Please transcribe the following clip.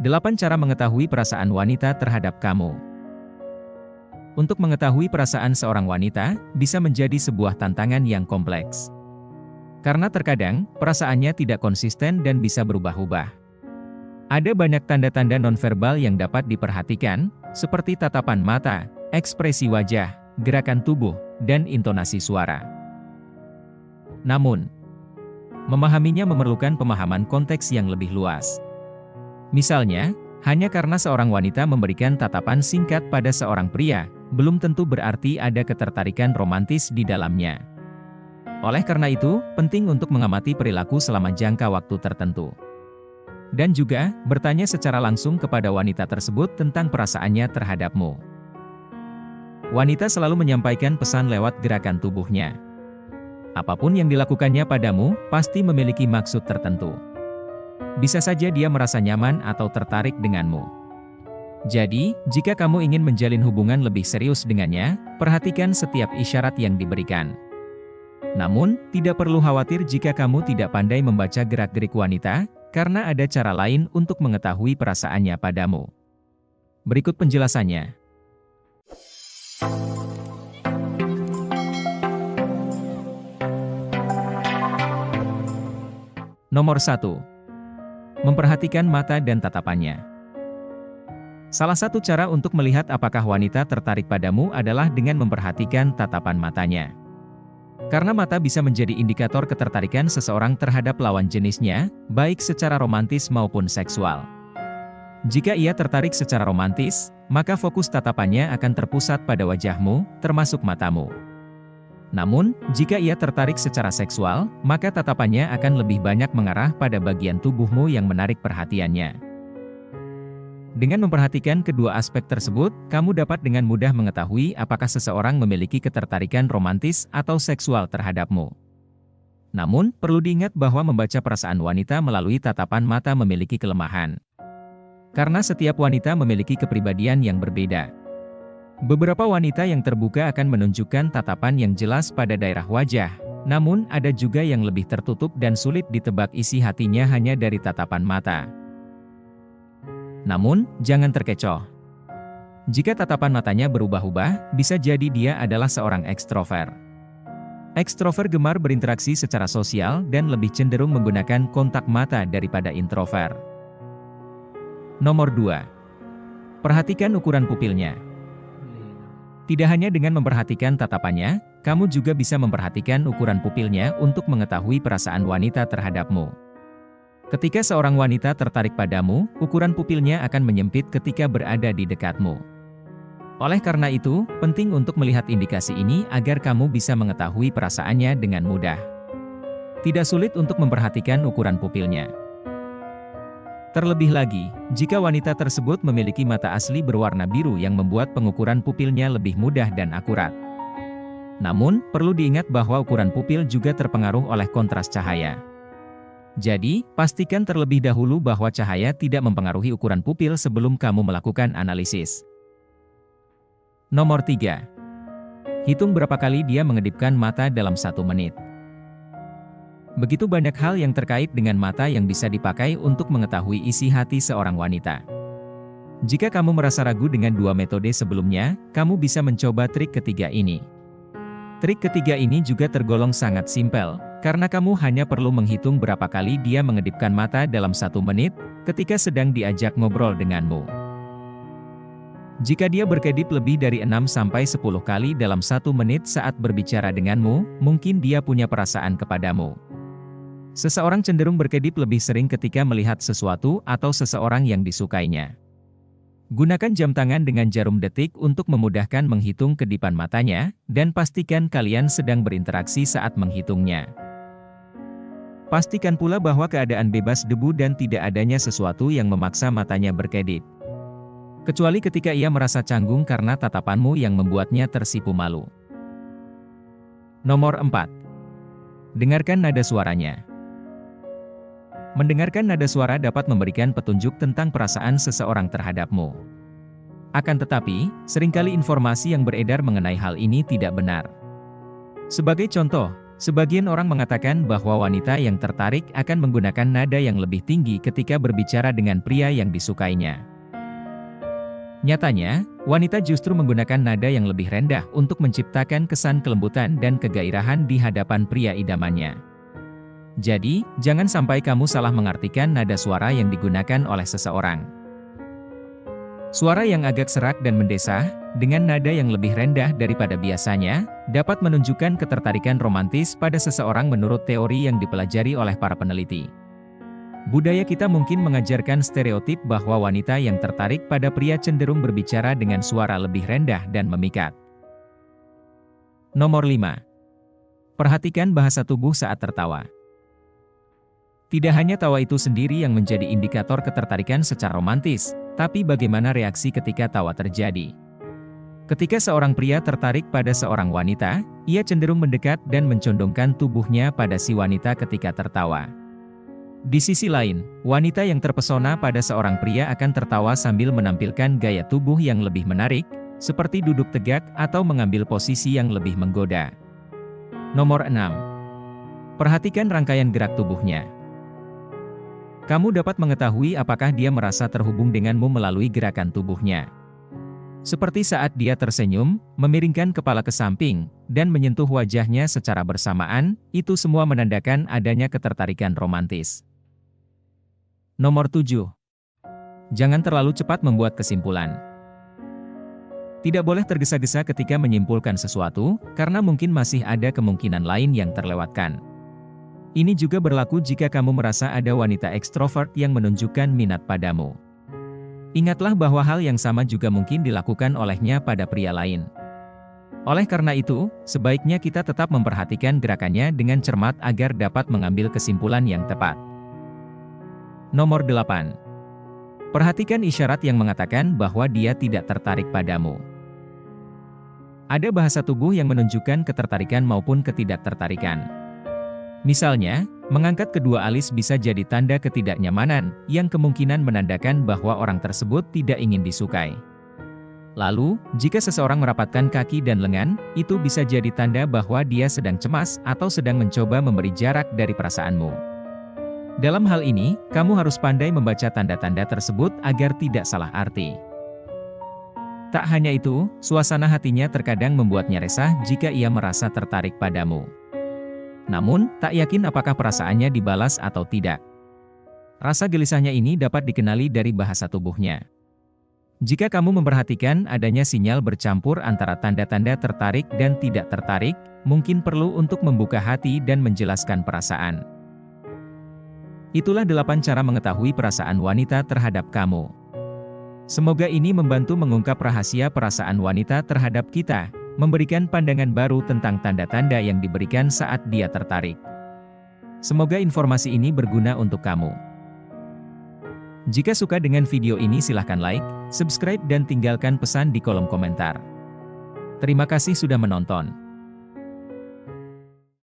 8 cara mengetahui perasaan wanita terhadap kamu. Untuk mengetahui perasaan seorang wanita, bisa menjadi sebuah tantangan yang kompleks. Karena terkadang, perasaannya tidak konsisten dan bisa berubah-ubah. Ada banyak tanda-tanda nonverbal yang dapat diperhatikan, seperti tatapan mata, ekspresi wajah, gerakan tubuh, dan intonasi suara. Namun, memahaminya memerlukan pemahaman konteks yang lebih luas. Misalnya, hanya karena seorang wanita memberikan tatapan singkat pada seorang pria, belum tentu berarti ada ketertarikan romantis di dalamnya. Oleh karena itu, penting untuk mengamati perilaku selama jangka waktu tertentu. Dan juga, bertanya secara langsung kepada wanita tersebut tentang perasaannya terhadapmu. Wanita selalu menyampaikan pesan lewat gerakan tubuhnya. Apapun yang dilakukannya padamu, pasti memiliki maksud tertentu. Bisa saja dia merasa nyaman atau tertarik denganmu. Jadi, jika kamu ingin menjalin hubungan lebih serius dengannya, perhatikan setiap isyarat yang diberikan. Namun, tidak perlu khawatir jika kamu tidak pandai membaca gerak-gerik wanita, karena ada cara lain untuk mengetahui perasaannya padamu. Berikut penjelasannya. Nomor 1. Memperhatikan mata dan tatapannya. Salah satu cara untuk melihat apakah wanita tertarik padamu adalah dengan memperhatikan tatapan matanya. Karena mata bisa menjadi indikator ketertarikan seseorang terhadap lawan jenisnya, baik secara romantis maupun seksual. Jika ia tertarik secara romantis, maka fokus tatapannya akan terpusat pada wajahmu, termasuk matamu. Namun, jika ia tertarik secara seksual, maka tatapannya akan lebih banyak mengarah pada bagian tubuhmu yang menarik perhatiannya. Dengan memperhatikan kedua aspek tersebut, kamu dapat dengan mudah mengetahui apakah seseorang memiliki ketertarikan romantis atau seksual terhadapmu. Namun, perlu diingat bahwa membaca perasaan wanita melalui tatapan mata memiliki kelemahan. Karena setiap wanita memiliki kepribadian yang berbeda. Beberapa wanita yang terbuka akan menunjukkan tatapan yang jelas pada daerah wajah, namun ada juga yang lebih tertutup dan sulit ditebak isi hatinya hanya dari tatapan mata. Namun, jangan terkecoh. Jika tatapan matanya berubah-ubah, bisa jadi dia adalah seorang ekstrovert. Ekstrovert gemar berinteraksi secara sosial dan lebih cenderung menggunakan kontak mata daripada introvert. Nomor 2. Perhatikan ukuran pupilnya. Tidak hanya dengan memperhatikan tatapannya, kamu juga bisa memperhatikan ukuran pupilnya untuk mengetahui perasaan wanita terhadapmu. Ketika seorang wanita tertarik padamu, ukuran pupilnya akan menyempit ketika berada di dekatmu. Oleh karena itu, penting untuk melihat indikasi ini agar kamu bisa mengetahui perasaannya dengan mudah. Tidak sulit untuk memperhatikan ukuran pupilnya. Terlebih lagi, jika wanita tersebut memiliki mata asli berwarna biru yang membuat pengukuran pupilnya lebih mudah dan akurat. Namun, perlu diingat bahwa ukuran pupil juga terpengaruh oleh kontras cahaya. Jadi, pastikan terlebih dahulu bahwa cahaya tidak mempengaruhi ukuran pupil sebelum kamu melakukan analisis. Nomor 3. Hitung berapa kali dia mengedipkan mata dalam 1 menit. Begitu banyak hal yang terkait dengan mata yang bisa dipakai untuk mengetahui isi hati seorang wanita. Jika kamu merasa ragu dengan 2 metode sebelumnya, kamu bisa mencoba trik ketiga ini. Trik ketiga ini juga tergolong sangat simpel, karena kamu hanya perlu menghitung berapa kali dia mengedipkan mata dalam 1 menit, ketika sedang diajak ngobrol denganmu. Jika dia berkedip lebih dari 6-10 kali dalam 1 menit saat berbicara denganmu, mungkin dia punya perasaan kepadamu. Seseorang cenderung berkedip lebih sering ketika melihat sesuatu atau seseorang yang disukainya. Gunakan jam tangan dengan jarum detik untuk memudahkan menghitung kedipan matanya, dan pastikan kalian sedang berinteraksi saat menghitungnya. Pastikan pula bahwa keadaan bebas debu dan tidak adanya sesuatu yang memaksa matanya berkedip. Kecuali ketika ia merasa canggung karena tatapanmu yang membuatnya tersipu malu. Nomor 4. Dengarkan nada suaranya. Mendengarkan nada suara dapat memberikan petunjuk tentang perasaan seseorang terhadapmu. Akan tetapi, seringkali informasi yang beredar mengenai hal ini tidak benar. Sebagai contoh, Sebagian orang mengatakan bahwa wanita yang tertarik akan menggunakan nada yang lebih tinggi ketika berbicara dengan pria yang disukainya. Nyatanya, wanita justru menggunakan nada yang lebih rendah untuk menciptakan kesan kelembutan dan kegairahan di hadapan pria idamannya. Jadi, jangan sampai kamu salah mengartikan nada suara yang digunakan oleh seseorang. Suara yang agak serak dan mendesah, dengan nada yang lebih rendah daripada biasanya, dapat menunjukkan ketertarikan romantis pada seseorang menurut teori yang dipelajari oleh para peneliti. Budaya kita mungkin mengajarkan stereotip bahwa wanita yang tertarik pada pria cenderung berbicara dengan suara lebih rendah dan memikat. Nomor 5. Perhatikan bahasa tubuh saat tertawa. Tidak hanya tawa itu sendiri yang menjadi indikator ketertarikan secara romantis, tapi bagaimana reaksi ketika tawa terjadi. Ketika seorang pria tertarik pada seorang wanita, ia cenderung mendekat dan mencondongkan tubuhnya pada si wanita ketika tertawa. Di sisi lain, wanita yang terpesona pada seorang pria akan tertawa sambil menampilkan gaya tubuh yang lebih menarik, seperti duduk tegak atau mengambil posisi yang lebih menggoda. Nomor 6. Perhatikan rangkaian gerak tubuhnya. Kamu dapat mengetahui apakah dia merasa terhubung denganmu melalui gerakan tubuhnya. Seperti saat dia tersenyum, memiringkan kepala ke samping, dan menyentuh wajahnya secara bersamaan, itu semua menandakan adanya ketertarikan romantis. Nomor 7. Jangan terlalu cepat membuat kesimpulan. Tidak boleh tergesa-gesa ketika menyimpulkan sesuatu, karena mungkin masih ada kemungkinan lain yang terlewatkan. Ini juga berlaku jika kamu merasa ada wanita ekstrovert yang menunjukkan minat padamu. Ingatlah bahwa hal yang sama juga mungkin dilakukan olehnya pada pria lain. Oleh karena itu, sebaiknya kita tetap memperhatikan gerakannya dengan cermat agar dapat mengambil kesimpulan yang tepat. Nomor 8. Perhatikan isyarat yang mengatakan bahwa dia tidak tertarik padamu. Ada bahasa tubuh yang menunjukkan ketertarikan maupun ketidaktertarikan. Misalnya, mengangkat kedua alis bisa jadi tanda ketidaknyamanan, yang kemungkinan menandakan bahwa orang tersebut tidak ingin disukai. Lalu, jika seseorang merapatkan kaki dan lengan, itu bisa jadi tanda bahwa dia sedang cemas atau sedang mencoba memberi jarak dari perasaanmu. Dalam hal ini, kamu harus pandai membaca tanda-tanda tersebut agar tidak salah arti. Tak hanya itu, suasana hatinya terkadang membuatnya resah jika ia merasa tertarik padamu. Namun, tak yakin apakah perasaannya dibalas atau tidak. Rasa gelisahnya ini dapat dikenali dari bahasa tubuhnya. Jika kamu memperhatikan adanya sinyal bercampur antara tanda-tanda tertarik dan tidak tertarik, mungkin perlu untuk membuka hati dan menjelaskan perasaan. Itulah 8 cara mengetahui perasaan wanita terhadap kamu. Semoga ini membantu mengungkap rahasia perasaan wanita terhadap kita, memberikan pandangan baru tentang tanda-tanda yang diberikan saat dia tertarik. Semoga informasi ini berguna untuk kamu. Jika suka dengan video ini silahkan like, subscribe dan tinggalkan pesan di kolom komentar. Terima kasih sudah menonton.